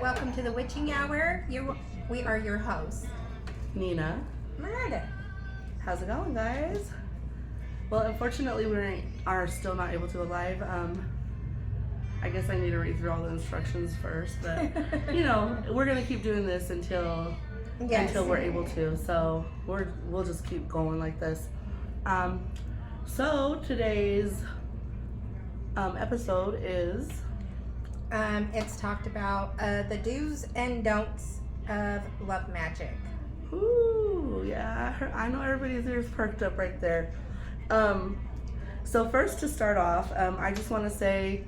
welcome to the Witching Hour. We are your hosts, Nina. Miranda. How's it going, guys? Well, unfortunately, we are still not able to go live. I guess I need to read through all the instructions first, but we're gonna keep doing this until we're able to. So we'll just keep going like this. So today's episode is. It's talked about the do's and don'ts of love magic. Ooh, yeah, I know everybody's ears perked up right there. So first, to start off, I just want to say,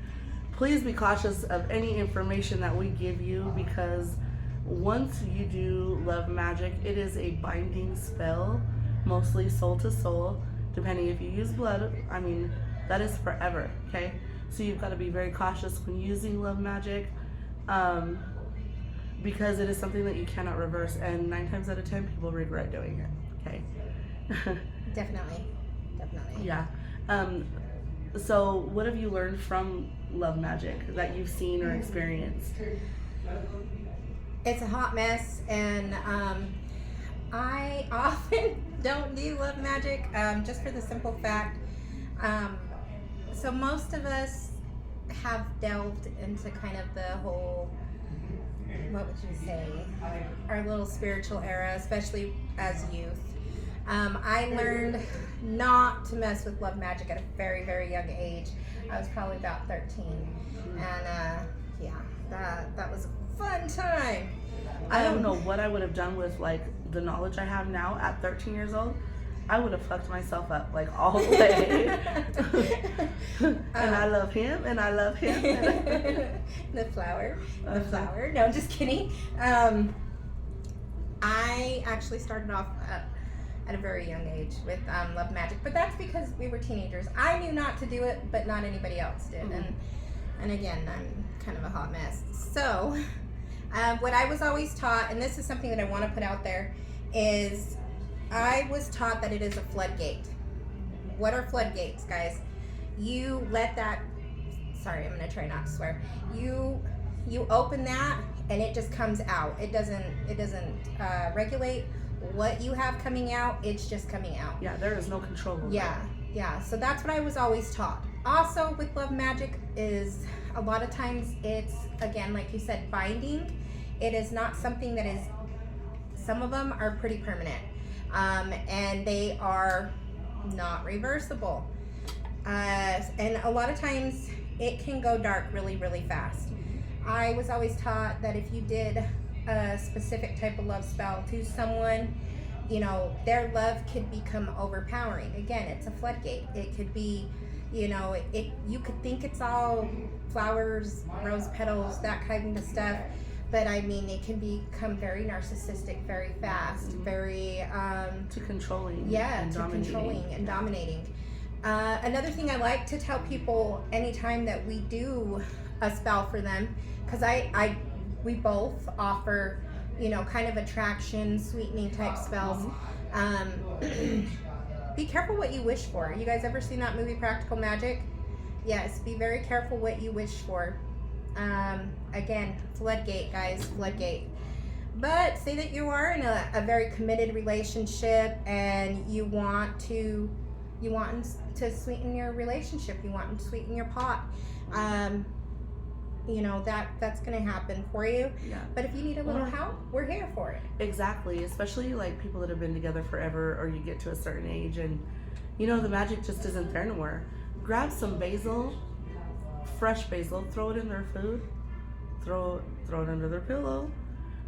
please be cautious of any information that we give you, because once you do love magic, it is a binding spell, mostly soul to soul, depending if you use blood. I mean, that is forever, okay? So you've got to be very cautious when using love magic, because it is something that you cannot reverse, and 9 times out of 10 people regret doing it, okay? Definitely. Yeah. So what have you learned from love magic that you've seen or experienced? It's a hot mess, and I often don't do love magic, just for the simple fact. So most of us have delved into kind of the whole, what would you say, our little spiritual era, especially as youth. I learned not to mess with love magic at a very, very young age. I was probably about 13. And that was a fun time. I don't know what I would have done with like the knowledge I have now at 13 years old. I would have fucked myself up like all the way. And I love him, and I love him. The flower. No, I'm just kidding. I actually started off at a very young age with love magic, but that's because we were teenagers. I knew not to do it, but not anybody else did. Mm-hmm. And again, I'm kind of a hot mess. So what I was always taught, and this is something that I want to put out there, is I was taught that it is a floodgate. What are floodgates, guys? You let that, sorry, I'm going to try not to swear. You open that and it just comes out. It doesn't regulate what you have coming out. It's just coming out. Yeah, there is no control over it. Yeah. So that's what I was always taught. Also with love magic is a lot of times it's, again, like you said, binding. It is not something that is, some of them are pretty permanent. And they are not reversible. And a lot of times it can go dark really, really fast. I was always taught that if you did a specific type of love spell to someone, their love could become overpowering. Again, it's a floodgate. It could be, you could think it's all flowers, rose petals, that kind of stuff. But I mean, it can become very narcissistic very fast, very to controlling. Yeah, to controlling and dominating. Another thing I like to tell people anytime that we do a spell for them, because we both offer, kind of attraction, sweetening type spells. Be careful what you wish for. You guys ever seen that movie Practical Magic? Yes, be very careful what you wish for. Again, floodgate, guys, floodgate. But say that you are in a very committed relationship and you want to sweeten your relationship, you want to sweeten your pot. That's going to happen for you. Yeah. But if you need a little help, we're here for it. Exactly, especially like people that have been together forever, or you get to a certain age and the magic just isn't there anymore. Grab some basil. Fresh basil, throw it in their food, throw it under their pillow,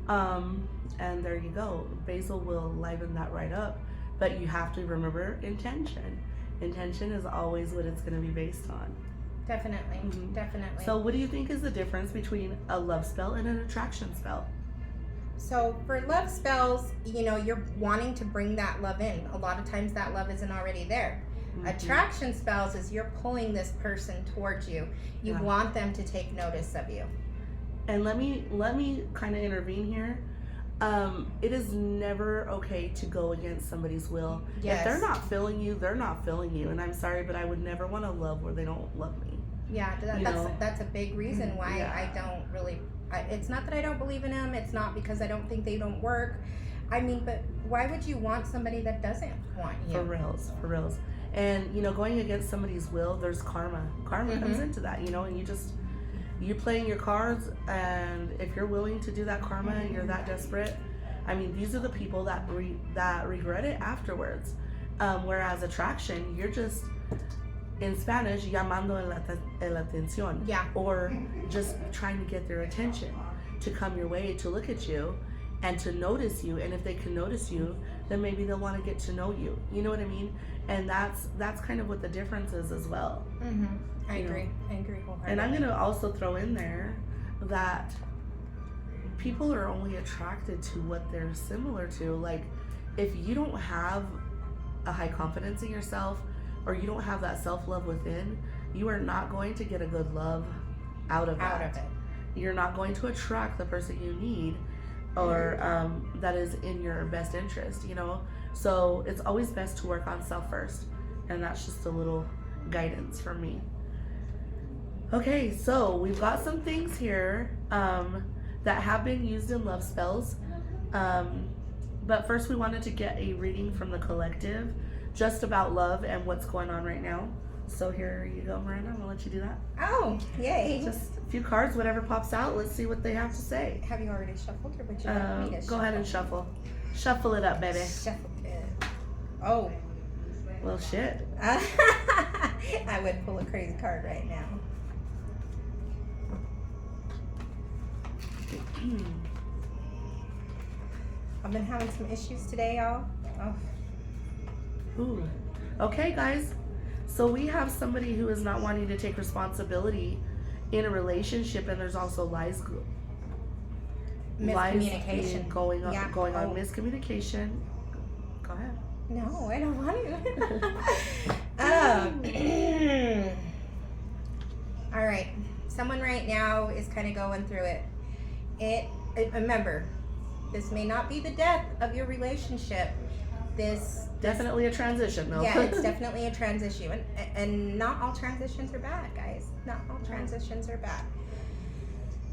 and there you go. Basil will liven that right up, but you have to remember intention. Intention is always what it's going to be based on. Definitely. So what do you think is the difference between a love spell and an attraction spell? So for love spells, you're wanting to bring that love in. A lot of times that love isn't already there. Attraction spells is you're pulling this person towards you. You want them to take notice of you. And let me kind of intervene here. It is never okay to go against somebody's will. Yes. If they're not feeling you, they're not feeling you. And I'm sorry, but I would never want to love where they don't love me. Yeah, that's a big reason why I don't really It's not that I don't believe in them. It's not because I don't think they don't work. I mean, but why would you want somebody that doesn't want you? For reals. And, you know, going against somebody's will, there's karma. Karma comes into that, you know, and you playing your cards, and if you're willing to do that karma and you're that desperate, I mean, these are the people that regret it afterwards. Whereas attraction, you're just, in Spanish, llamando el atención. Yeah. Or just trying to get their attention to come your way, to look at you and to notice you. And if they can notice you, then maybe they'll want to get to know you. You know what I mean? And that's kind of what the difference is as well. I agree wholeheartedly. And I'm going to also throw in there that people are only attracted to what they're similar to. Like, if you don't have a high confidence in yourself, or you don't have that self-love within, you are not going to get a good love out of it. You're not going to attract the person you need, or that is in your best interest, you know? So it's always best to work on self first. And that's just a little guidance from me. Okay, so we've got some things here that have been used in love spells. But first we wanted to get a reading from the collective just about love and what's going on right now. So here you go, Miranda. I'm gonna let you do that. Oh, yay. Just a few cards, whatever pops out. Let's see what they have to say. Have you already shuffled, or would you like me to shuffle? Go ahead and shuffle. Shuffle it up, baby. Shuffle it. Oh. Well, shit. I would pull a crazy card right now. I've been having some issues today, y'all. Oh. Ooh. Okay, guys. So we have somebody who is not wanting to take responsibility in a relationship, and there's also lies Miscommunication. going on, Yeah. miscommunication. Go ahead. No, I don't want to. All right. Someone right now is kind of going through it. Remember, this may not be the death of your relationship. This Definitely a transition, though. Yeah, it's definitely a transition, and not all transitions are bad, guys. Not all transitions are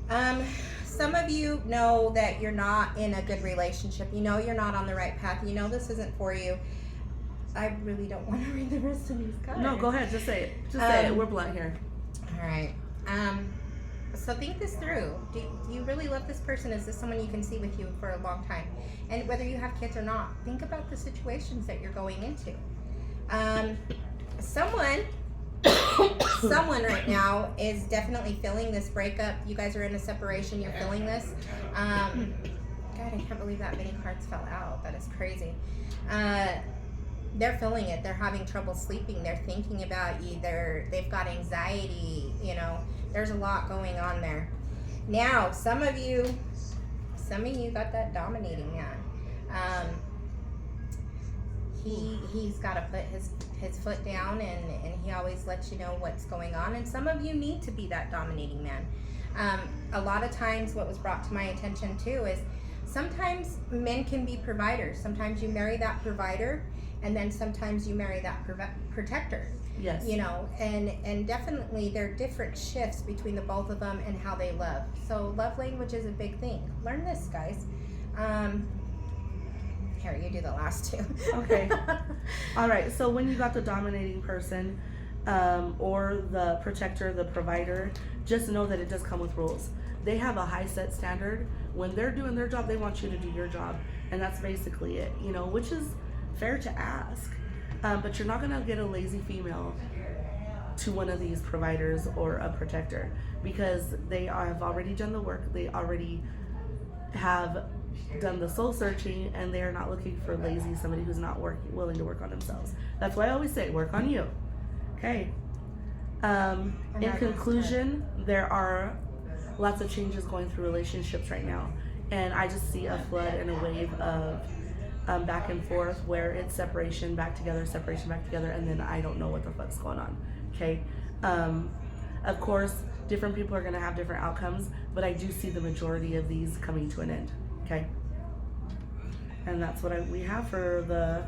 bad. Some of you know that you're not in a good relationship. You know you're not on the right path. You know this isn't for you. I really don't want to read the rest of these cards. No, go ahead. Just say it. Just say it. We're blunt here. All right. So think this through. Do you really love this person? Is this someone you can see with you for a long time? And whether you have kids or not, think about the situations that you're going into. Someone right now is definitely feeling this breakup. You guys are in a separation. You're feeling this. God, I can't believe that many cards fell out. That is crazy. They're feeling it. They're having trouble sleeping. They're thinking about you. They've got anxiety. You know, there's a lot going on there. Now, some of you got that dominating man. He's got to put his foot down, and he always lets you know what's going on. And some of you need to be that dominating man. A lot of times, what was brought to my attention too is sometimes men can be providers. Sometimes you marry that provider, and then sometimes you marry that protector. Yes. You know, and definitely there are different shifts between the both of them and how they love. So love language is a big thing. Learn this, guys. Here, you do the last two. Okay. All right. So when you got the dominating person, or the protector, the provider, just know that it does come with rules. They have a high set standard. When they're doing their job, they want you to do your job, and that's basically it. You know, which is fair to ask. But you're not gonna get a lazy female to one of these providers or a protector, because they have already done the work. They already have done the soul searching, and they are not looking for lazy, somebody who's not willing to work on themselves. That's why I always say, work on you. Okay. In conclusion, there are lots of changes going through relationships right now, and I just see a flood and a wave of back and forth, where it's separation back together, and then I don't know what the fuck's going on. Okay. Of course, different people are going to have different outcomes, but I do see the majority of these coming to an end. Okay. And that's what we have for the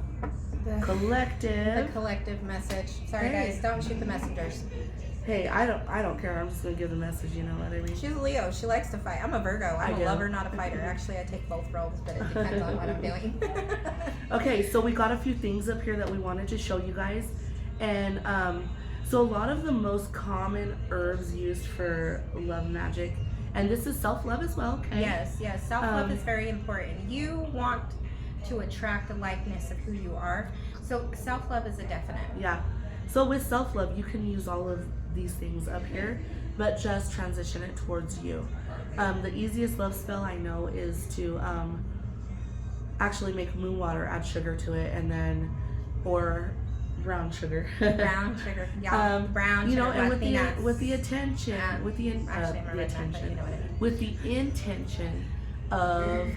collective. The collective message. Sorry, guys, don't shoot the messengers. Hey, I don't care. I'm just gonna give the message. You know what I mean? She's a Leo. She likes to fight. I'm a Virgo. I'm I a do. lover, not a fighter. Actually, I take both roles, but it depends on what I'm doing. Okay, so we got a few things up here that we wanted to show you guys, and so a lot of the most common herbs used for love magic, and this is self-love as well. Okay. Yes, yes. Self-love is very important. You want to attract the likeness of who you are. So self-love is a definite. Yeah. So with self-love, you can use all of these things up here, but just transition it towards you. The easiest love spell I know is to actually make moon water, add sugar to it, and then, or brown sugar. Brown sugar. Yeah. Brown you sugar. know, and with peanuts. the attention, Yeah. with the Actually, I'm the not that, but you know what I mean. with the intention of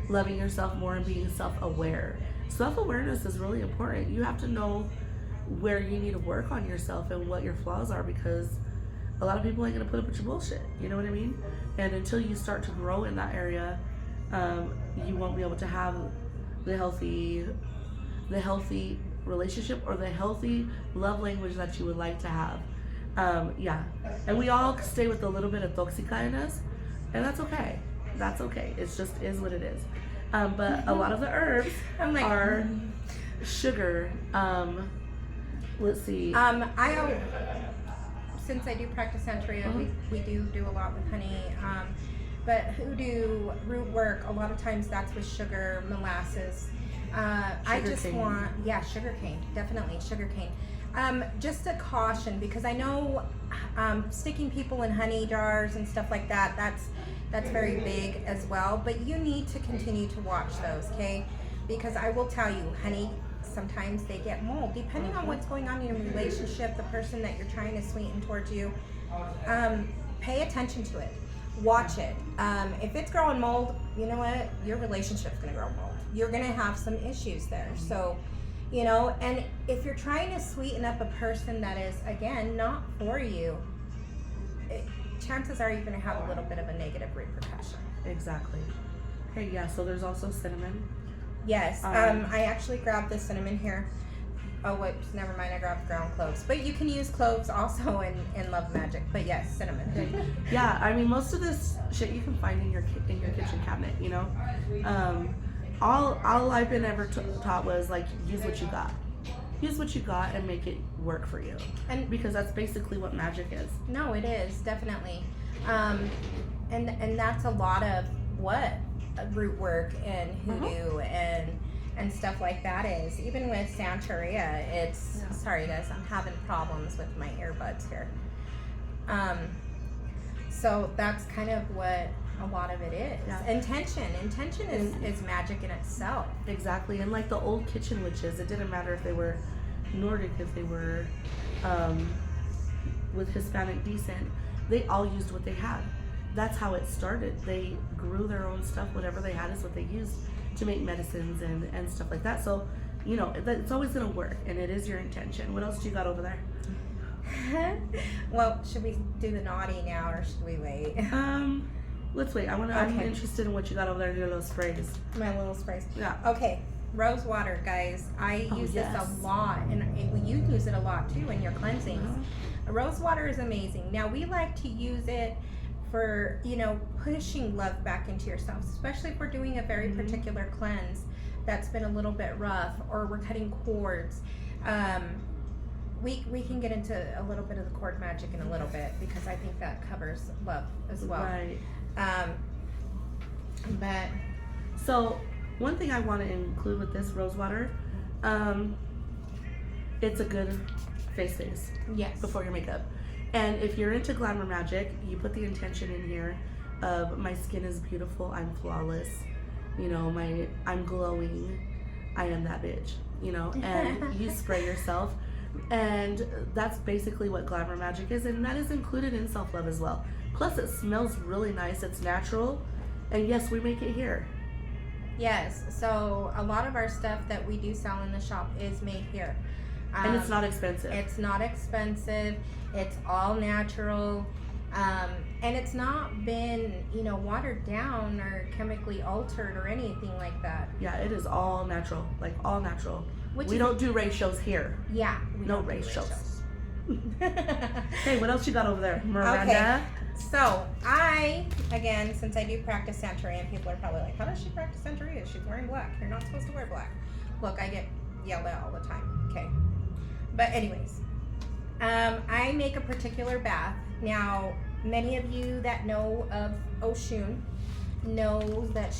loving yourself more and being self-aware. Self-awareness is really important. You have to know where you need to work on yourself and what your flaws are, because a lot of people ain't gonna put up with your bullshit. You know what I mean? And until you start to grow in that area, you won't be able to have the healthy relationship or the healthy love language that you would like to have. Yeah, and we all stay with a little bit of toxica in us, and that's okay. That's okay. It's just is what it is. But a lot of the herbs I'm like, are sugar. Let's see. Since I do practice Santeria, we do a lot with honey. But hoodoo, root work, a lot of times that's with sugar, molasses. I just Sugarcane. want, sugar cane, definitely sugar cane. Just a caution, because I know sticking people in honey jars and stuff like that, that's very big as well. But you need to continue to watch those, okay? Because I will tell you, honey, sometimes they get mold, depending on what's going on in your relationship, the person that you're trying to sweeten towards you. Pay attention to it. Watch it. If it's growing mold, you know what? Your relationship's gonna grow mold. You're gonna have some issues there. So, you know, and if you're trying to sweeten up a person that is, again, not for you, chances are you're gonna have a little bit of a negative repercussion. Exactly. Okay, yeah, so there's also cinnamon. Yes, I actually grabbed the cinnamon here. Oh, whoops, never mind, I grabbed ground cloves. But you can use cloves also in love magic. But yes, cinnamon. Yeah, I mean, most of this shit you can find in your kitchen cabinet, you know? All I've been ever taught was, like, use what you got. Use what you got and make it work for you. And because that's basically what magic is. No, it is, definitely. And that's a lot of what root work and hoodoo and stuff like that is. Even with Santeria, it's, sorry guys, I'm having problems with my earbuds here. So that's kind of what a lot of it is. Yeah. Intention is magic in itself. Exactly. And like the old kitchen witches, it didn't matter if they were Nordic, if they were with Hispanic descent, they all used what they had. That's how it started. They grew their own stuff. Whatever they had is what they used to make medicines and stuff like that. So, you know, it's always going to work, and it is your intention. What else do you got over there? Well, should we do the naughty now, or should we wait? Let's wait. I'm interested in what you got over there, your little sprays. My little sprays. Yeah. Okay, rose water, guys. I use this a lot, and you use it a lot too in your cleansings. Rose water is amazing. Now, we like to use it for, you know, pushing love back into yourself, especially if we're doing a very particular cleanse that's been a little bit rough, or we're cutting cords. We can get into a little bit of the cord magic in a little bit, because I think that covers love as well. Right. But so one thing I want to include with this rose water, it's a good face yes, before your makeup. And if you're into glamour magic, you put the intention in here of my skin is beautiful, I'm flawless, you know, I'm glowing, I am that bitch, you know, and you spray yourself. And that's basically what glamour magic is, and that is included in self-love as well. Plus, it smells really nice, it's natural, and yes, we make it here. Yes, so a lot of our stuff that we do sell in the shop is made here. And it's not expensive. It's not expensive. It's all natural. And it's not been, you know, watered down or chemically altered or anything like that. Yeah, it is all natural, like all natural. Which we don't do ratios here. Yeah. No ratios. Hey, what else you got over there, Miranda? So again, since I do practice Santeria, people are probably like, how does she practice Santeria? She's wearing black. You're not supposed to wear black. Look, I get yelled at all the time. Okay. But anyways, I make a particular bath. Now, many of you that know of Oshun know that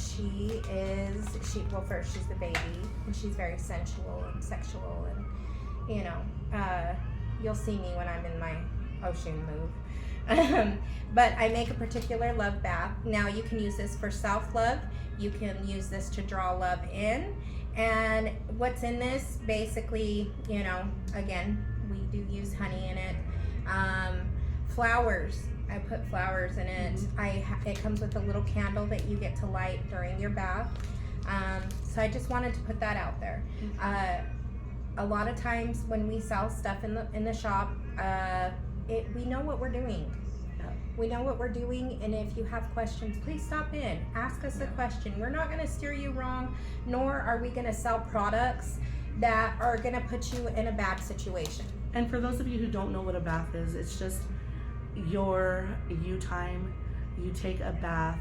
well, first, she's the baby, and she's very sensual and sexual, and, you know, you'll see me when I'm in my Oshun mood. But I make a particular love bath. Now, you can use this for self-love. You can use this to draw love in. And what's in this, basically, you know, again, we do use honey in it. Flowers. I put flowers in it. It comes with a little candle that you get to light during your bath. So I just wanted to put that out there. A lot of times when we sell stuff in the shop, we know what we're doing. We know what we're doing, and if you have questions, please stop in. Ask us a question. We're not going to steer you wrong, nor are we going to sell products that are going to put you in a bad situation. And for those of you who don't know what a bath is, it's just your time. You take a bath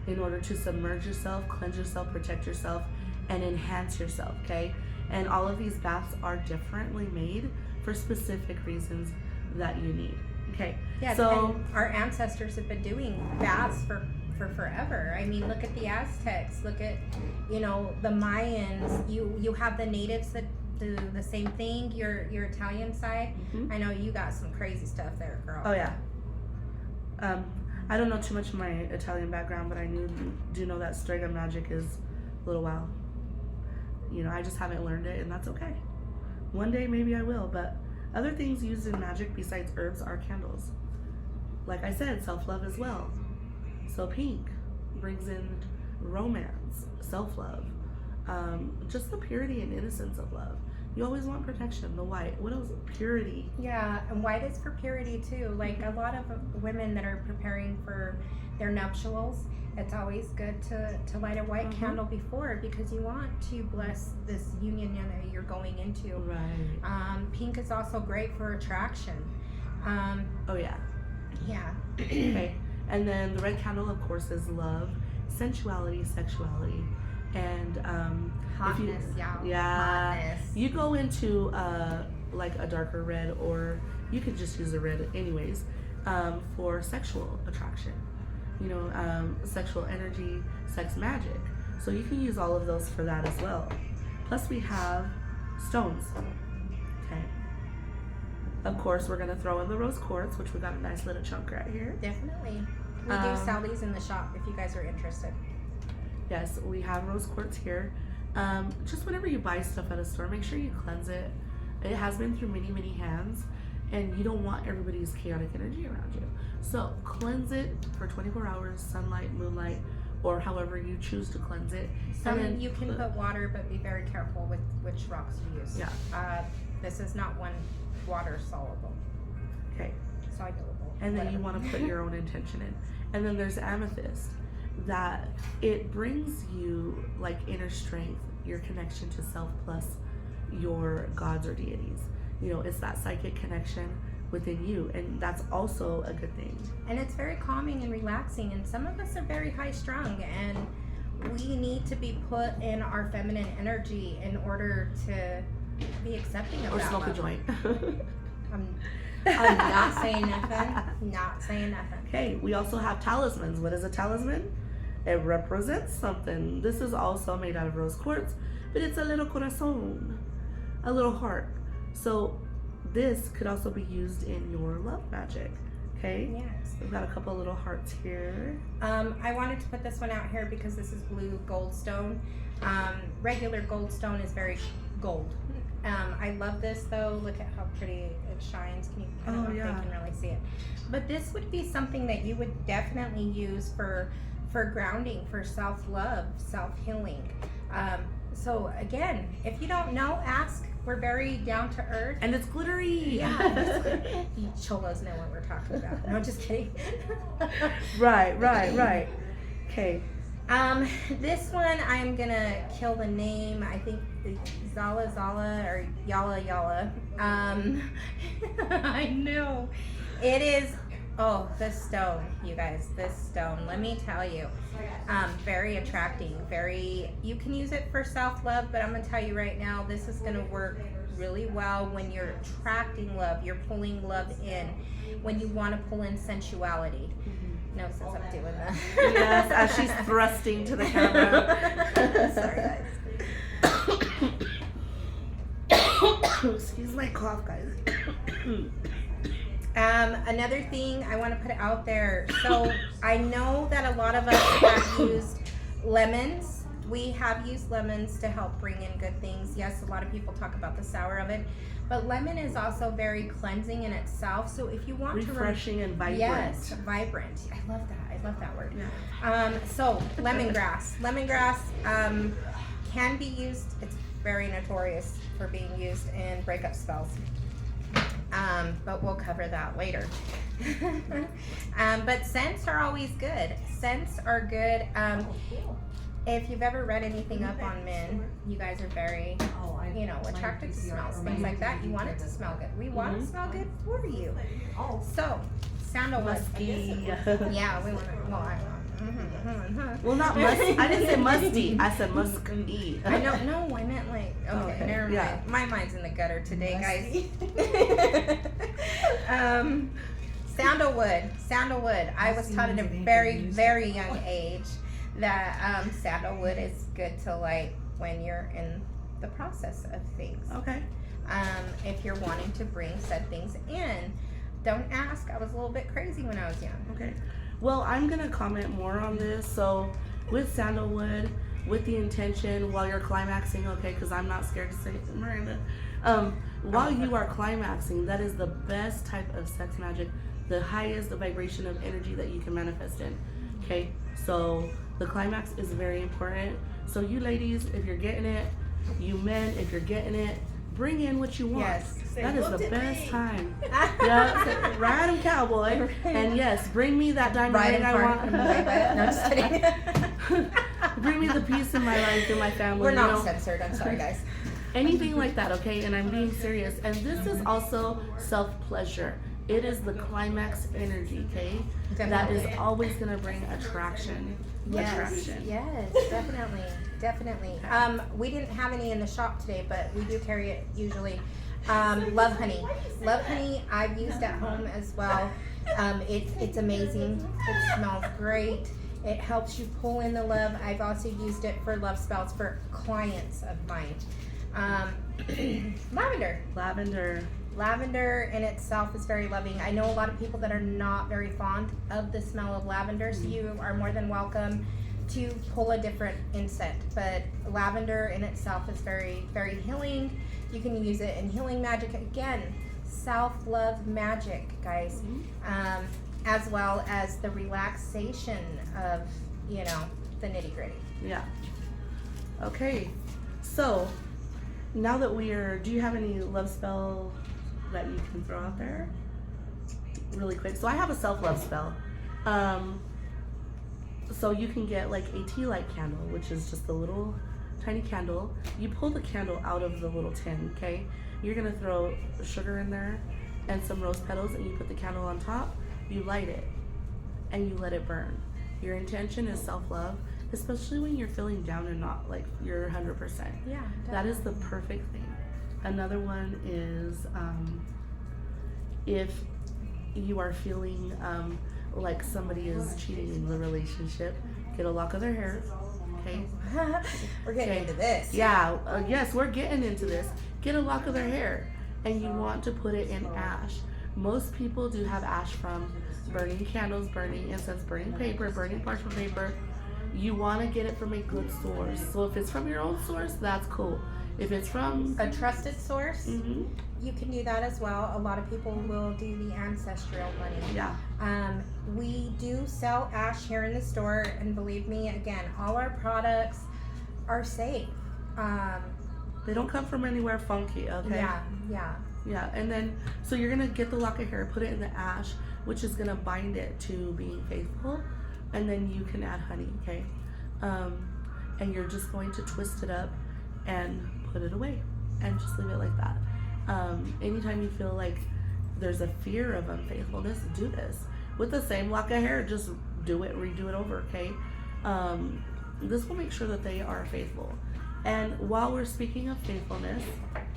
in order to submerge yourself, cleanse yourself, protect yourself, and enhance yourself, okay? And all of these baths are differently made for specific reasons that you need. Okay. Yeah, so and our ancestors have been doing baths for forever. I mean, look at the Aztecs, look at, you know, the Mayans. You have the natives that do the same thing, your Italian side. I know you got some crazy stuff there, girl. Oh yeah. I don't know too much of my Italian background, but I do know that Strega Magic is a little wild. You know, I just haven't learned it, and that's okay. One day maybe I will, but other things used in magic besides herbs are candles. Like I said, self-love as well. So pink brings in romance, self-love, just the purity and innocence of love. You always want protection. The white, what else? Purity. Yeah, and white is for purity too. Like a lot of women that are preparing for their nuptials, it's always good to light a white candle before, because you want to bless this union that you're going into. Right. Pink is also great for attraction. Oh yeah. Yeah. Okay. And then the red candle, of course, is love, sensuality, sexuality, and hotness, y'all. Yeah. Hotness. You go into like a darker red, or you could just use a red anyways, for sexual attraction. You know, sexual energy, sex magic. So you can use all of those for that as well. Plus we have stones. Okay. Of course, we're gonna throw in the rose quartz, which we got a nice little chunk right here. Definitely. We do sell these in the shop if you guys are interested. Yes, we have rose quartz here. Just whenever you buy stuff at a store, make sure you cleanse it. It has been through many, many hands, and you don't want everybody's chaotic energy around you. So cleanse it for 24 hours, sunlight, moonlight, or however you choose to cleanse it. Some you can put water, but be very careful with which rocks you use. Yeah. This is not one water soluble. Okay. Soluble. And then whatever. you want to put your own intention in. And then there's amethyst, that it brings you like inner strength, your connection to self plus your gods or deities. You know, it's that psychic connection within you, and that's also a good thing. And it's very calming and relaxing, and some of us are very high strung, and we need to be put in our feminine energy in order to be accepting of Or that smoke love. a joint. I'm not saying nothing. Not saying nothing. Okay, we also have talismans. What is a talisman? It represents something. This is also made out of rose quartz, but it's a little corazon, a little heart. So this could also be used in your love magic. Okay. Yes. We've got a couple little hearts here. I wanted to put this one out here because this is blue goldstone. Regular goldstone is very gold. I love this though. Look at how pretty it shines. Can you? I don't know if they can really see it. But this would be something that you would definitely use for grounding, for self-love, self-healing. So again, if you don't know, ask. We're very down to earth. And it's glittery. Yeah. You cholos know what we're talking about. No, just kidding. Right. Okay. This one I'm gonna kill the name. I think the Zala or Yala Yala. I know. It is. Oh, this stone, you guys. This stone. Let me tell you. Very attracting. Very. You can use it for self-love, but I'm gonna tell you right now, this is gonna work really well when you're attracting love. You're pulling love in. When you want to pull in sensuality. No, since I'm doing that. Yes, as she's thrusting to the camera. Sorry, guys. Excuse my cough, guys. Another thing I want to put out there. So I know that a lot of us have used lemons. We have used lemons to help bring in good things. Yes, a lot of people talk about the sour of it. But lemon is also very cleansing in itself. So if you want refreshing and vibrant. Yes, vibrant. I love that. I love that word. Yeah. So lemongrass. Lemongrass can be used. It's very notorious for being used in breakup spells. But we'll cover that later. But scents are always good. Scents are good. If you've ever read anything up on men, you guys are very, attracted to smells, things like that. You want it to smell good. We want it to smell good for you. So, sandalwood. Musky. Yeah, we want it. Well, not musty. I didn't say musty. I said musky. I don't know. I meant like, okay, never mind. Yeah. My mind's in the gutter today, guys. Sandalwood. I was taught at a very, very young age that sandalwood is good to light when you're in the process of things. Okay. If you're wanting to bring said things in, don't ask. I was a little bit crazy when I was young. Okay. Well, I'm gonna comment more on this. So, with sandalwood, with the intention while you're climaxing, okay, because I'm not scared to say it, Miranda. While you are climaxing, that is the best type of sex magic, the highest vibration of energy that you can manifest in. Okay. So the climax is very important. So you ladies, if you're getting it, you men, if you're getting it, bring in what you want. Yes. That is the best time. Yeah, ride 'em, cowboy. And yes, bring me that diamond ring I want. No, just kidding. Bring me the peace in my life and my family. We're not censored. I'm sorry, guys. Anything like that, okay? And I'm being serious. And this is also self-pleasure. It is the climax energy, okay? Definitely. That is always going to bring attraction. Yes, definitely. We didn't have any in the shop today, but we do carry it usually. Love honey. Love honey I've used at home as well. It's amazing. It smells great. It helps you pull in the love. I've also used it for love spells for clients of mine. Lavender in itself is very loving. I know a lot of people that are not very fond of the smell of lavender, so you are more than welcome to pull a different incense. But lavender in itself is very, very healing. You can use it in healing magic. Again, self-love magic, guys. As well as the relaxation of, the nitty-gritty. Yeah. Okay. So, now that do you have any love spell that you can throw out there really quick? So I have a self-love spell. So you can get like a tea light candle, which is just a little tiny candle. You pull the candle out of the little tin, okay? You're gonna throw sugar in there and some rose petals, and you put the candle on top. You light it and you let it burn. Your intention is self-love, especially when you're feeling down and not like you're 100%. Yeah, that is the perfect thing. Another one is if you are feeling like somebody is cheating in the relationship, get a lock of their hair. Okay. We're getting into this. Yeah. Yes, we're getting into this. Get a lock of their hair, and you want to put it in ash. Most people do have ash from burning candles, burning incense, burning paper, burning parchment paper. You want to get it from a good source. So if it's from your own source, that's cool. If it's from a trusted source, you can do that as well. A lot of people will do the ancestral money. Yeah. We do sell ash here in the store, and believe me, again, all our products are safe. They don't come from anywhere funky, okay? Yeah, and then, so you're gonna get the lock of hair, put it in the ash, which is gonna bind it to being faithful, and then you can add honey, okay? and you're just going to twist it up and put it away and just leave it like that. Anytime you feel like there's a fear of unfaithfulness, do this with the same lock of hair. Just do it, redo it over, okay? This will make sure that they are faithful. And while we're speaking of faithfulness,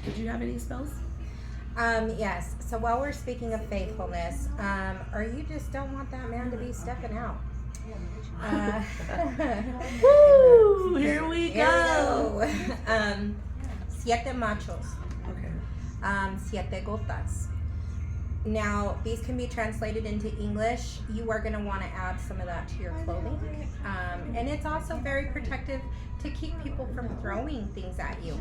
did you have any spells? Yes. So while we're speaking of faithfulness, or you just don't want that man to be stepping out. Woo! Here we Here go. we go. Siete machos. Okay. Siete gotas. Now, these can be translated into English. You are going to want to add some of that to your clothing. And it's also very protective to keep people from throwing things at you.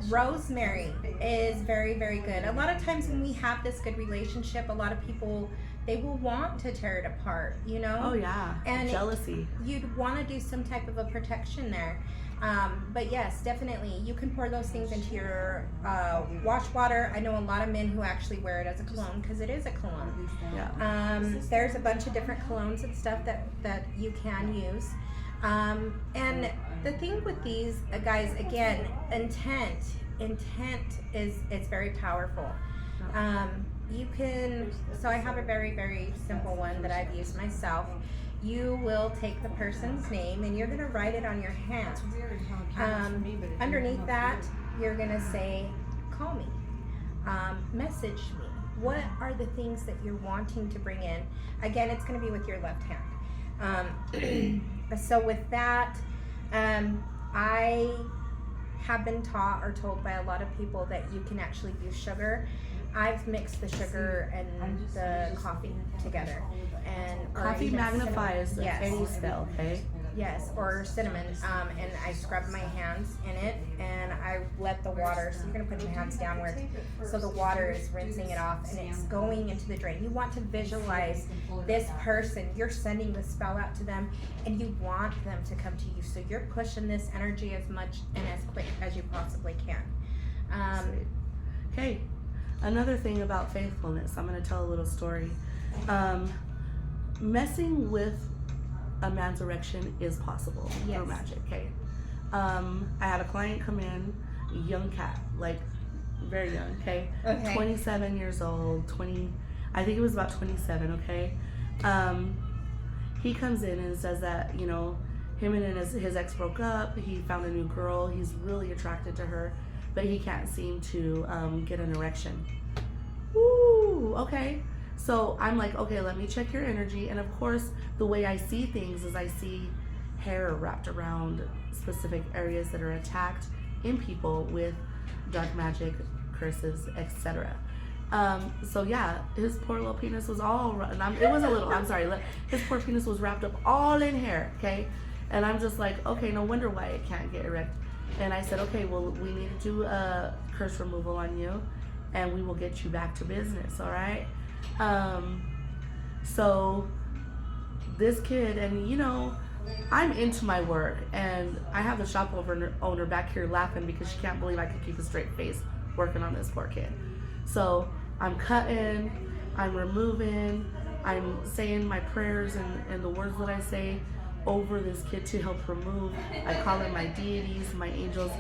Rosemary is very, very good. A lot of times when we have this good relationship, a lot of people, they will want to tear it apart, you know? Oh yeah. And jealousy. You'd want to do some type of a protection there. But yes, definitely, you can pour those things into your wash water. I know a lot of men who actually wear it as a cologne because it is a cologne. Yeah. There's a bunch of different colognes and stuff that you can use. And the thing with these guys, again, intent is very powerful. You can, so I have a very, very simple one that I've used myself. You will take the person's name and you're going to write it on your hand. Underneath that, you're going to say, call me, message me. What are the things that you're wanting to bring in? Again, it's going to be with your left hand. So with that, I have been taught or told by a lot of people that you can actually use sugar. I've mixed the sugar and the coffee together. And Coffee even magnifies cinnamon. Yes. any spell, okay? Yes, or cinnamon. And I scrub my hands in it and I let the water, so you're going to put your hands downward, so the water is rinsing it off and it's going into the drain. You want to visualize this person, you're sending the spell out to them and you want them to come to you. So you're pushing this energy as much and as quick as you possibly can. Okay, another thing about faithfulness, I'm going to tell a little story. Messing with a man's erection is possible through magic, okay? I had a client come in, young cat, like very young, okay? 27 years old, I think it was about 27, okay? He comes in and says that, you know, him and his ex broke up, he found a new girl, he's really attracted to her, but he can't seem to get an erection. Ooh, okay. So I'm like, okay, let me check your energy. And of course, the way I see things is I see hair wrapped around specific areas that are attacked in people with dark magic, curses, etc. So yeah, his poor little penis was all, his poor penis was wrapped up all in hair, okay? And I'm just like, okay, no wonder why it can't get erect. And I said, okay, well, we need to do a curse removal on you and we will get you back to business, all right? So this kid, and you know, I'm into my work and I have the shop owner back here laughing because she can't believe I could keep a straight face working on this poor kid. So I'm cutting, I'm removing, I'm saying my prayers and the words that I say over this kid to help remove. I call in my deities, my angels.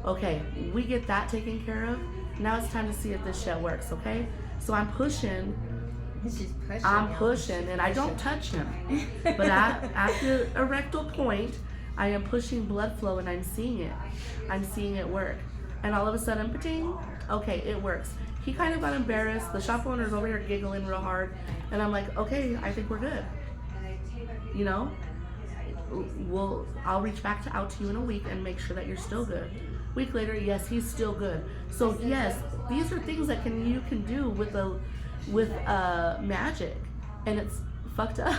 Okay, we get that taken care of. Now it's time to see if this shit works, okay? So I'm pushing, and I don't touch him. But at the erectile point, I am pushing blood flow and I'm seeing it. I'm seeing it work. And all of a sudden, pa-ting, okay, it works. He kind of got embarrassed. The shop owner's over here giggling real hard. And I'm like, okay, I think we're good. You know? I'll reach back out to you in a week and make sure that you're still good. Week later, yes, he's still good. So yes, these are things that you can do with magic, and it's fucked up.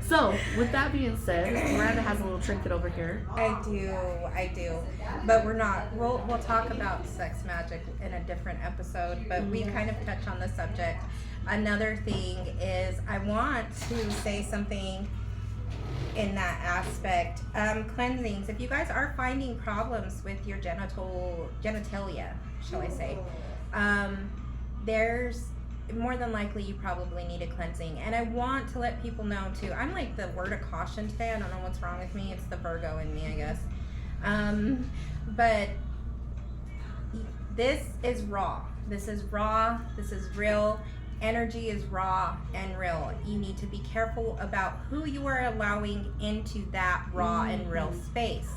So with that being said, Miranda has a little trinket over here. I do, but we'll talk about sex magic in a different episode, but we kind of touch on the subject. Another thing is I want to say something in that aspect. Cleansings. If you guys are finding problems with your genitalia, shall I say, there's more than likely you probably need a cleansing. And I want to let people know too, I'm like the word of caution today. I don't know what's wrong with me. It's the Virgo in me, I guess. But this is raw. This is raw. This is real. Energy is raw and real. You need to be careful about who you are allowing into that raw and real space.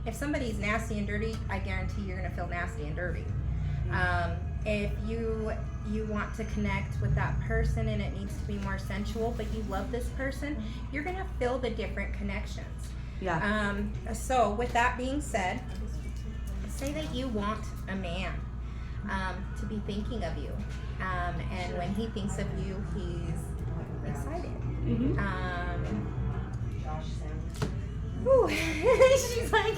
If somebody's nasty and dirty, I guarantee you're going to feel nasty and dirty. If you want to connect with that person and it needs to be more sensual, but you love this person, you're going to feel the different connections. Yeah. So with that being said, say that you want a man to be thinking of you. And when he thinks of you, he's excited. She's like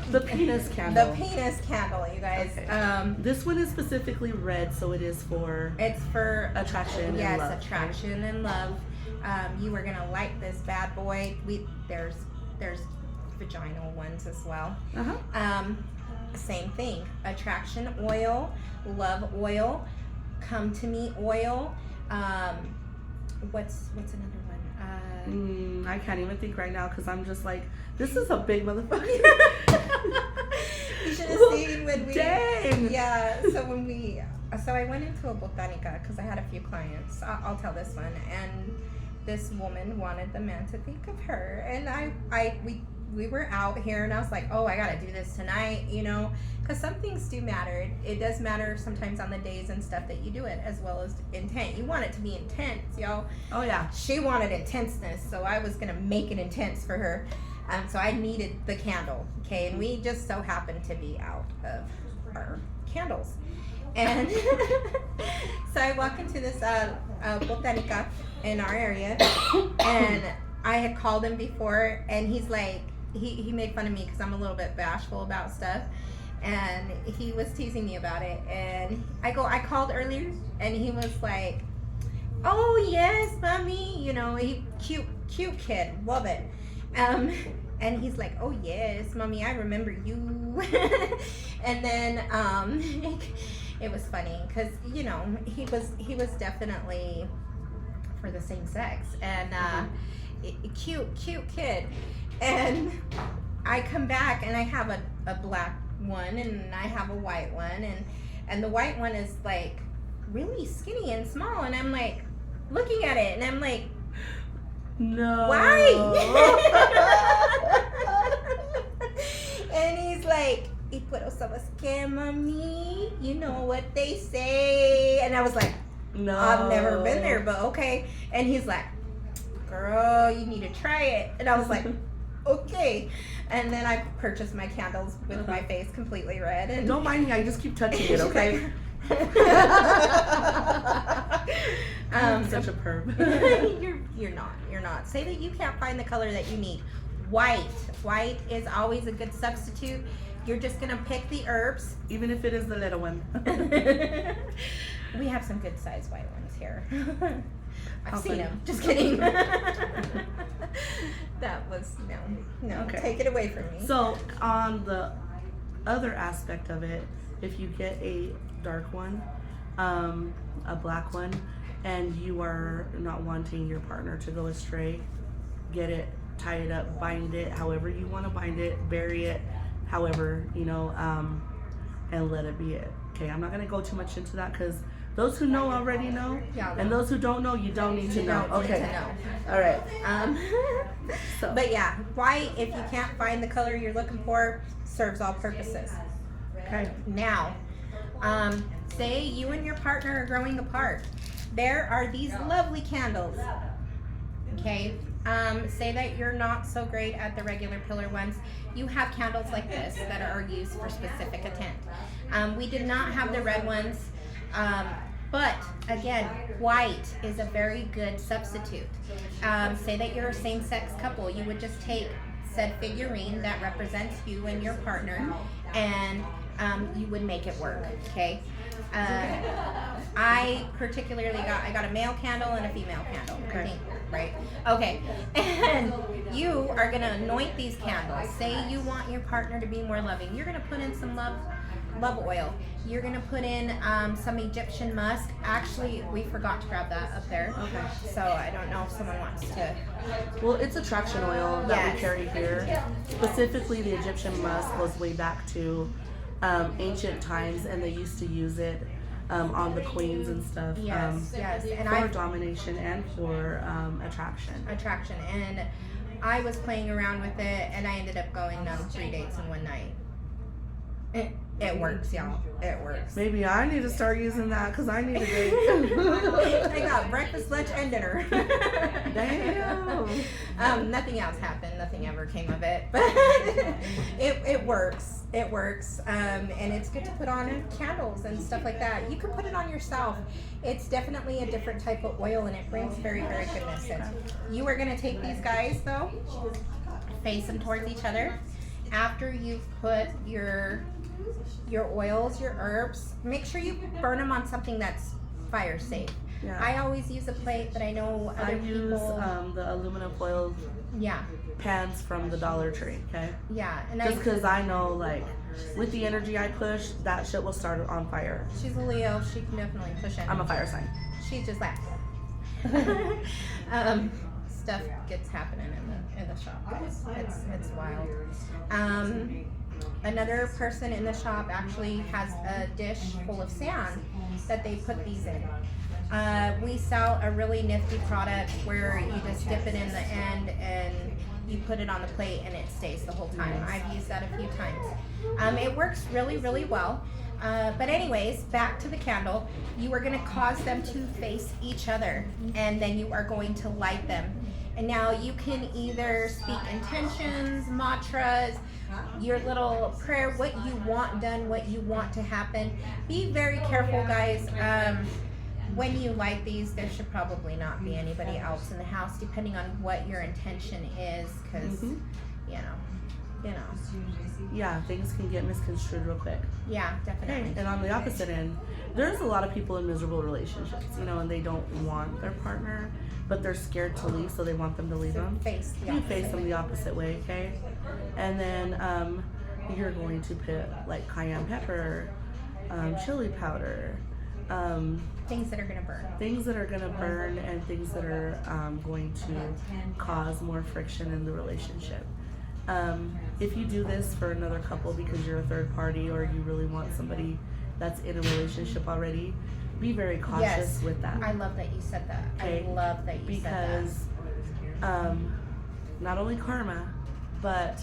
the penis candle. The penis candle, you guys. Okay. This one is specifically red, so it is for. It's for attraction. Yes, and love, attraction and love. You are gonna like this bad boy. There's vaginal ones as well. Same thing. Attraction oil, love oil, come to me oil. What's another one? I can't even think right now because I'm just like, this is a big motherfucker. You should have seen when we. Dang. Yeah. So I went into a botanica because I had a few clients. I'll tell this one, and this woman wanted the man to think of her, and we were out here, and I was like, oh, I gotta do this tonight, because some things do matter. It does matter sometimes on the days and stuff that you do it, as well as intent. You want it to be intense, y'all. Oh yeah. She wanted intenseness, so I was gonna make it intense for her. So I needed the candle, okay, and we just so happened to be out of our candles, and so I walk into this botanica in our area, and I had called him before, and he's like, he made fun of me because I'm a little bit bashful about stuff, and he was teasing me about it, and I called earlier, and he was like, oh yes, mommy, he cute kid, love it, and he's like, oh yes, mommy, I remember you. And then it was funny because he was definitely for the same sex, and cute kid. And I come back and I have a black one and I have a white one, and the white one is like really skinny and small, and I'm like looking at it and I'm like, no, why? And he's like, y puedo sabes que, mami, you know what they say. And I was like, no, I've never been there, but okay. And he's like, girl, you need to try it. And I was like, okay. And then I purchased my candles with my face completely red. And don't mind me, I just keep touching it, okay? I'm such a perv. You're not. Say that you can't find the color that you need. White is always a good substitute. You're just gonna pick the herbs, even if it is the little one. We have some good sized white ones here. I've seen funny. them. Just kidding. That was no. Okay. Take it away from me. So on the other aspect of it, if you get a dark one, a black one, and you are not wanting your partner to go astray, get it, tie it up, bind it, however you want to bind it, bury it, however, and let it be it. Okay, I'm not going to go too much into that because those who know already know, and those who don't know, you don't need to know. Okay. All right. So. But yeah, white, if you can't find the color you're looking for, serves all purposes. Okay. Now, say you and your partner are growing apart. There are these lovely candles. Okay. Say that you're not so great at the regular pillar ones. You have candles like this that are used for specific intent. We did not have the red ones. But again, white is a very good substitute. Say that you're a same-sex couple. You would just take said figurine that represents you and your partner, and you would make it work. Okay. I particularly got a male candle and a female candle. Okay. I think, right? Okay. And you are gonna anoint these candles. Say you want your partner to be more loving. You're gonna put in some love love oil. You're gonna put in some Egyptian musk. Actually, we forgot to grab that up there. Okay. So I don't know if someone wants to. Well, it's attraction oil that Yes. we carry here. Specifically, the Egyptian musk goes way back to ancient times, and they used to use it on the queens and stuff. Yes, yes, and for I domination and for attraction. attraction, and I was playing around with it, and I ended up going on 3 dates in one night. It works, y'all. It works. Maybe I need to start using that because I need a date. I got breakfast, lunch, and dinner. Damn. Nothing else happened. Nothing ever came of it. But it works. It works. And it's good to put on candles and stuff like that. You can put it on yourself. It's definitely a different type of oil, and it brings very, very goodness in. You are going to take these guys, though, face them towards each other. After you've put your oils, your herbs, make sure you burn them on something that's fire safe. Yeah. I always use a plate, but I know I other use people. the aluminum foil Yeah, pans from the Dollar Tree. Okay. yeah, and Just because I know, like, with the energy I push, that shit will start on fire. she's a Leo. She can definitely push in. I'm a fire sign. She's just like stuff gets happening in the shop. It's wild. Another person in the shop actually has a dish full of sand that they put these in. We sell a really nifty product where you just dip it in the end and you put it on the plate and it stays the whole time. I've used that a few times. It works really, really well. But anyways, back to the candle. You are going to cause them to face each other, and then you are going to light them. And now you can either speak intentions, mantras, your little prayer, what you want done, what you want to happen. Be very careful, guys. When you light these, there should probably not be anybody else in the house, depending on what your intention is, because, you know. Yeah, things can get misconstrued real quick. Yeah, definitely. And on the opposite end, there's a lot of people in miserable relationships, and they don't want their partner, but they're scared to leave, so they want them to leave them. Face the You opposite face them way. the opposite way, okay? And then you're going to put like cayenne pepper, chili powder, Things that are going to burn. things that are going to burn, and things that are going to cause more friction in the relationship. If you do this for another couple because you're a third party, or you really want somebody that's in a relationship already, be very cautious Yes. with that. I love that you said that. Okay. I love that you said that. Because not only karma, but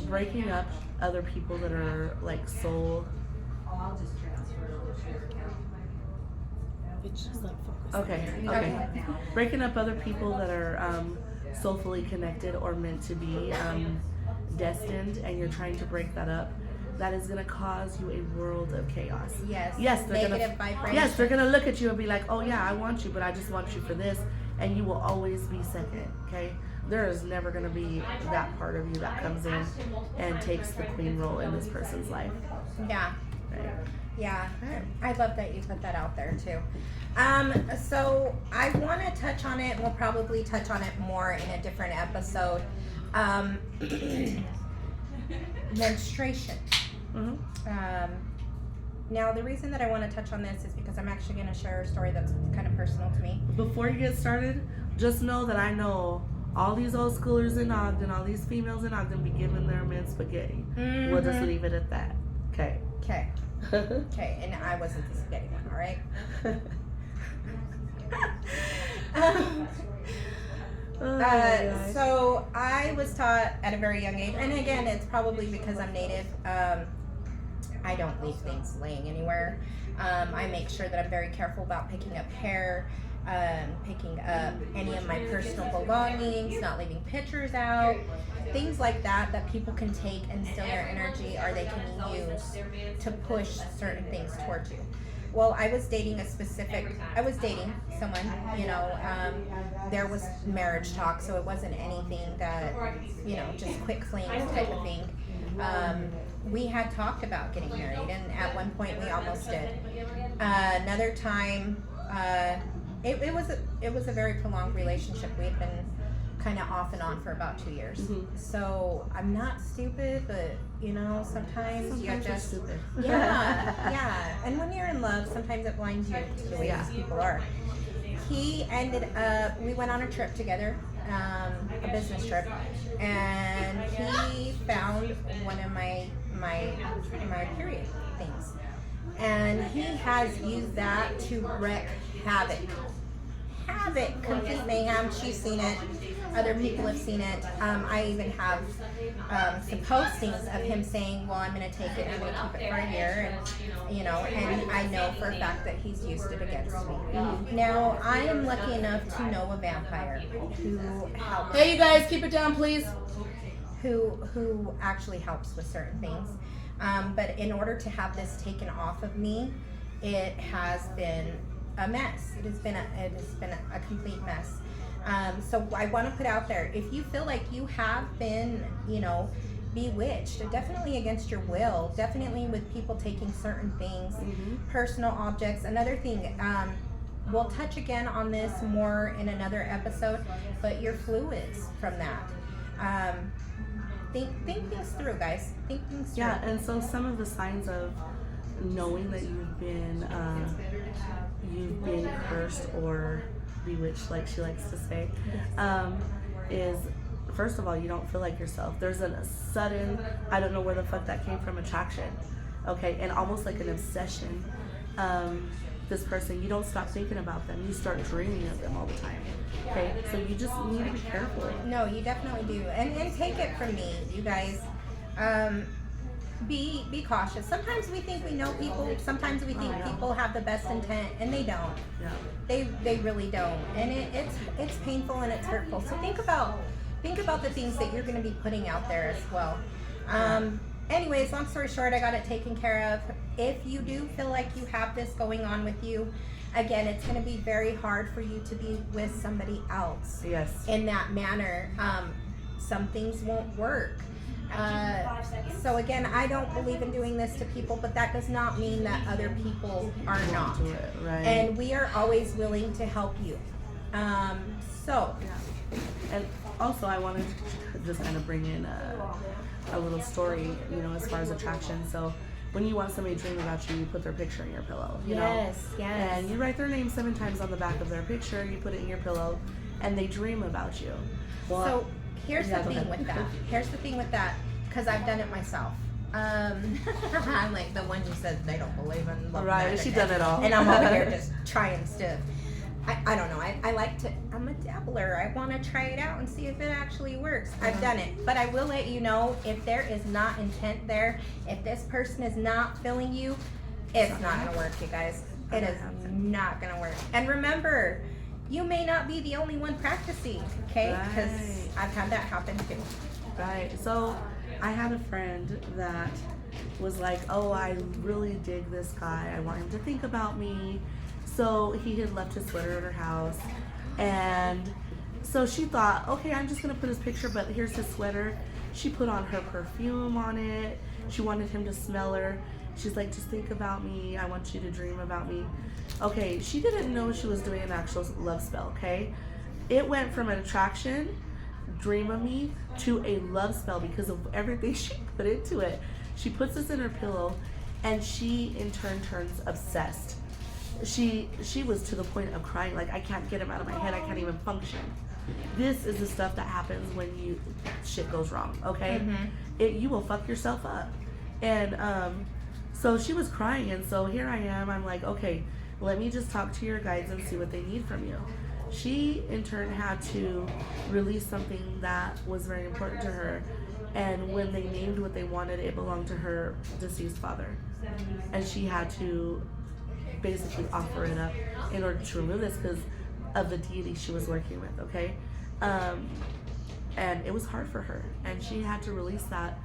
breaking up other people that are like soul. I'll just transfer it over to your account. It's just not focused. Okay. Breaking up other people that are soulfully connected or meant to be destined, and you're trying to break that up. That is gonna cause you a world of chaos. Yes. Yes, they're Negative vibration. Yes, they're gonna look at you and be like, "Oh yeah, I want you, but I just want you for this," and you will always be second. Okay, there is never gonna be that part of you that comes in and takes the queen role in this person's life. Yeah. Right? Yeah. I love that you put that out there too. So I want to touch on it. We'll probably touch on it more in a different episode. Menstruation. Mm-hmm. Now, the reason that I want to touch on this is because I'm actually going to share a story that's kind of personal to me. Before you get started, just know that I know all these old schoolers in Ogden, all these females in Ogden be giving their men spaghetti. We'll just leave it at that. Okay. Okay. Okay, and I wasn't the spaghetti one, all right? So I was taught at a very young age, and again, it's probably because I'm native. I don't leave things laying anywhere. I make sure that I'm very careful about picking up hair, picking up any of my personal belongings, not leaving pictures out, things like that that people can take and steal your energy, or they can use to push certain things towards you. Well, I was dating someone, there was marriage talk, so it wasn't anything that, just quick flames type of thing. We had talked about getting married, and at one point we almost did. Another time, it was a very prolonged relationship. We had been kind of off and on for about 2 years. Mhm. So I'm not stupid, but you know, sometimes Sometimes you're you're just stupid. yeah. And when you're in love, sometimes it blinds you to the way Yeah. these people are. He ended up, we went on a trip together, a business trip, and he found one of my period things. And he has used that to wreak havoc. Complete mayhem. She's seen it. Other people have seen it. I even have some postings of him saying, well, I'm going to take it and I'm going to keep it for a year. And, you know, and I know for a fact that he's used it against me. Now, I am lucky enough to know a vampire who helps. Hey, you guys, keep it down, please. Who actually helps with certain things. But in order to have this taken off of me, it has been a mess. It has been a complete mess. So I want to put out there, if you feel like you have been, you know, bewitched, definitely against your will, definitely with people taking certain things, personal objects. Another thing, we'll touch again on this more in another episode, but your fluids from that. Think things through, guys. Think things through. Yeah, and so some of the signs of knowing that you've been cursed or bewitched, like she likes to say, is first of all, you don't feel like yourself. There's a sudden, I don't know where the fuck that came from, attraction, okay, and almost like an obsession. This person, you don't stop thinking about them. You start dreaming of them all the time. Okay, so you just need to be careful. No, you definitely do, and take it from me, you guys. Be cautious. Sometimes we think we know people. Sometimes we think people have the best intent, and they don't. Yeah. They really don't, and it's painful and it's hurtful. So think about the things that you're going to be putting out there as well. Anyways, long story short, I got it taken care of. If you do feel like you have this going on with you, again, it's going to be very hard for you to be with somebody else. Yes. In that manner. Some things won't work. So again, I don't believe in doing this to people, but that does not mean that other people are not. Do it, right. And we are always willing to help you. So Yeah. And also, I wanted to just kind of bring in a little story, you know, as far as attraction. So when you want somebody to dream about you, you put their picture in your pillow, you know? yes. And you write their name 7 times on the back of their picture, you put it in your pillow, and they dream about you. Well, So here's yeah, the go thing ahead. with that. Here's the thing with that, because I've done it myself. I'm like the one who says they don't believe in love right, magic, she done it all. and I'm over here just trying stuff. I don't know. I like to. I'm a dabbler. I want to try it out and see if it actually works. I've done it, but I will let you know if there is not intent there. If this person is not feeling you, it's not gonna work, you guys. It is not gonna work. And remember, you may not be the only one practicing, okay? Because Right. I've had that happen too. Right. So I had a friend that was like, oh, I really dig this guy. I want him to think about me. So he had left his sweater at her house. And so she thought, okay, I'm just going to put his picture, but here's his sweater. She put on her perfume on it. She wanted him to smell her. She's like, just think about me. I want you to dream about me. Okay, she didn't know she was doing an actual love spell, okay? It went from an attraction, dream of me, to a love spell because of everything she put into it. She puts this in her pillow, and she in turn turns obsessed. She was to the point of crying, like, I can't get him out of my head, I can't even function. This is the stuff that happens when shit goes wrong, okay? You will fuck yourself up. And so she was crying, and so here I am, I'm like, okay, let me just talk to your guides and see what they need from you. She in turn had to release something that was very important to her, and when they named what they wanted, it belonged to her deceased father, and she had to basically offer it up in order to remove this because of the deity she was working with, okay? And it was hard for her, and she had to release that,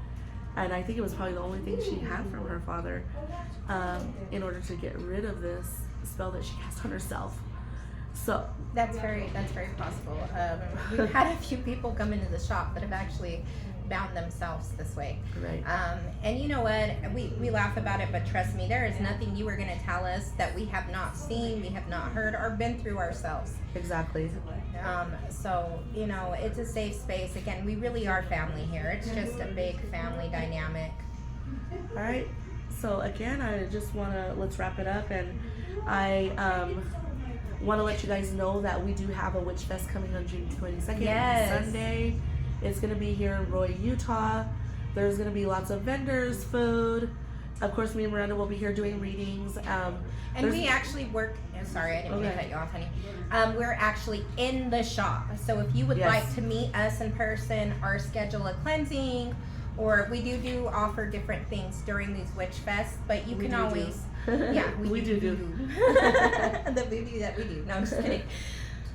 and I think it was probably the only thing she had from her father in order to get rid of this spell that she cast on herself. So That's very possible. We've had a few people come into the shop that have actually bound themselves this way. Right. And you know what? We laugh about it, but trust me, there is nothing you are going to tell us that we have not seen, we have not heard, or been through ourselves. Exactly. So, you know, it's a safe space. Again, we really are family here. It's just a big family dynamic. All right. So again, I just let's wrap it up, and I want to let you guys know that we do have a Witch Fest coming on June 22nd, Yes. Sunday. It's going to be here in Roy, Utah. There's going to be lots of vendors, food. Of course, me and Miranda will be here doing readings. And There's- we actually work. Sorry, I didn't mean to Okay. cut you off, honey. We're actually in the shop. So if you would Yes. like to meet us in person or schedule a cleansing, or we do offer different things during these Witch Fests, but you We can do. always. Yeah, we do. The movie that we do. No, I'm just kidding.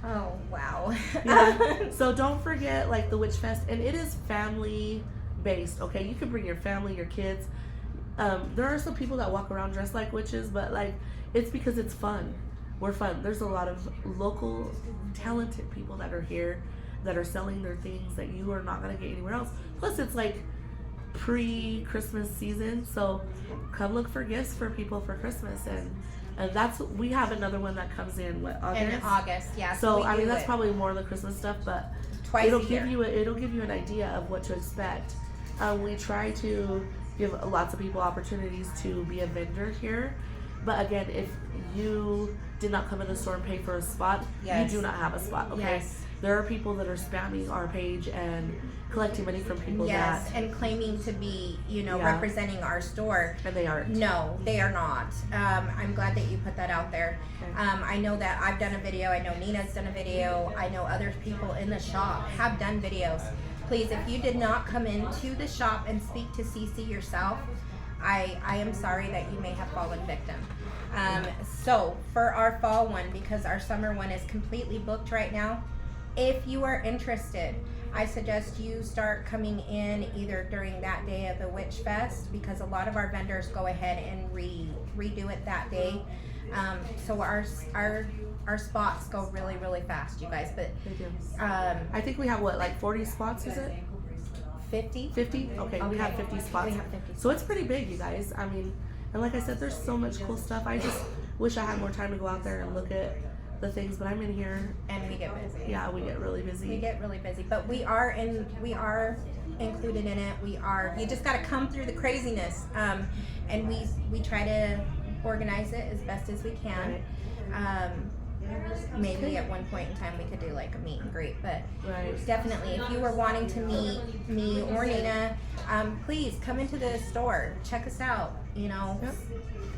Oh, wow. Yeah. So don't forget, like, the Witch Fest, and it is family based. Okay, you can bring your family, your kids. There are some people that walk around dressed like witches, but like, it's because it's fun. We're fun. There's a lot of local talented people that are here that are selling their things that you are not gonna get anywhere else. Plus, it's like pre-Christmas season, so come look for gifts for people for Christmas, and we have another one that comes in August. In August, yeah. So we I mean do that's it probably more of the Christmas stuff, but twice it'll a year. give you an idea of what to expect. We try to give lots of people opportunities to be a vendor here, but again, if you did not come in the store and pay for a spot, Yes. you do not have a spot. Okay, Yes. there are people that are spamming our page and collecting money from people Yes, that, and claiming to be, Yeah. representing our store. and they aren't. No, they are not. I'm glad that you put that out there. Okay. I know that I've done a video. I know Nina's done a video. I know other people in the shop have done videos. Please, if you did not come into the shop and speak to Cece yourself, I am sorry that you may have fallen victim. So for our fall one, because our summer one is completely booked right now, if you are interested, I suggest you start coming in either during that day of the Witch Fest, because a lot of our vendors go ahead and redo it that day. So our spots go really, really fast, you guys. But They do. I think we have like 40 spots, is it? 50? 50? Okay, we have 50 spots. We have 50. So it's pretty big, you guys. I mean, and like I said, there's so much cool stuff. I just wish I had more time to go out there and look at the things, but I'm in here. And we get busy. Yeah, we get really busy. We get really busy, but we are included in it. You just got to come through the craziness, and we try to organize it as best as we can. Maybe at one point in time we could do like a meet and greet, but Right. definitely if you were wanting to meet me or Nina, please come into the store, check us out. Yep.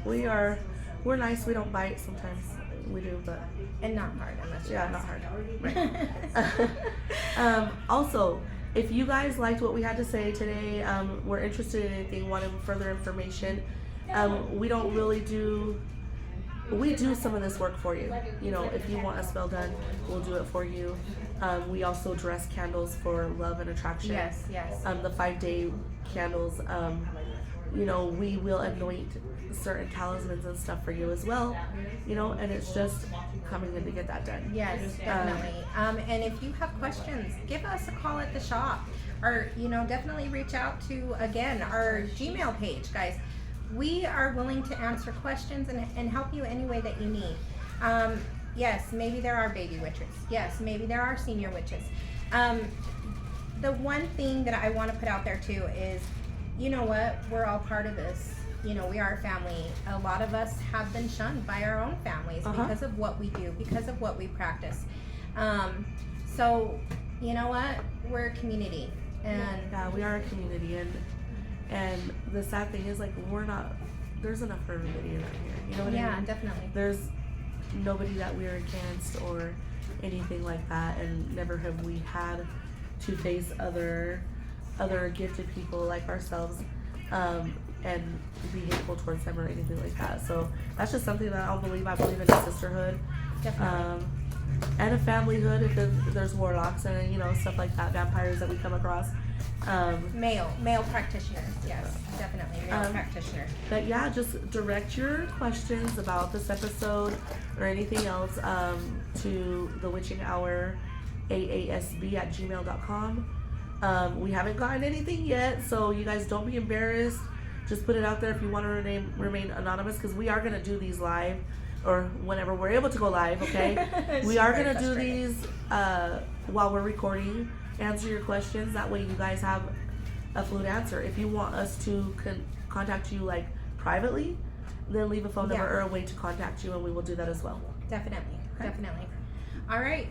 We're nice. We don't bite sometimes. We do, but And not hard unless you yeah, ask. not hard. Also, if you guys liked what we had to say today, we're interested in anything, wanted further information, we don't really we do some of this work for you. If you want a spell done, we'll do it for you. We also dress candles for love and attraction. Yes, yes. The 5-day candles, we will anoint certain talismans and stuff for you as well, and it's just coming in to get that done. Yes, definitely. And if you have questions, give us a call at the shop, or definitely reach out to our Gmail page, guys. We are willing to answer questions and help you any way that you need. Yes, maybe there are baby witches. Yes, maybe there are senior witches. The one thing that I want to put out there too is, you know what? We're all part of this. We are a family. A lot of us have been shunned by our own families because of what we do, because of what we practice. So, you know what? We're a community. And Yeah, we are a community, and the sad thing is, like, there's enough for everybody around here. You know what I yeah, mean? definitely. There's nobody that we're against or anything like that, and never have we had to face other gifted people like ourselves, and be hateful towards them or anything like that. So that's just something that I believe in a sisterhood. Definitely. And a familyhood if there's warlocks and stuff like that, vampires that we come across. Male practitioners, yes, definitely male practitioners. But yeah, just direct your questions about this episode or anything else to the Witching Hour AASB@gmail.com. We haven't gotten anything yet, so you guys don't be embarrassed. Just put it out there if you want to remain anonymous, because we are going to do these live, or whenever we're able to go live, okay? We are going to do these while we're recording, answer your questions. That way you guys have a fluid answer. If you want us to contact you like privately, then leave a phone number Yeah. or a way to contact you, and we will do that as well. Definitely, Okay. definitely. All right.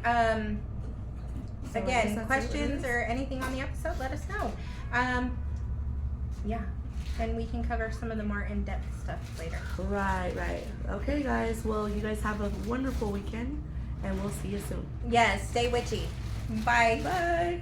So I guess Again, that's questions it. or anything on the episode, let us know. Yeah, and we can cover some of the more in-depth stuff later. Right. Okay, guys. Well, you guys have a wonderful weekend, and we'll see you soon. Yes, stay witchy. Bye. Bye.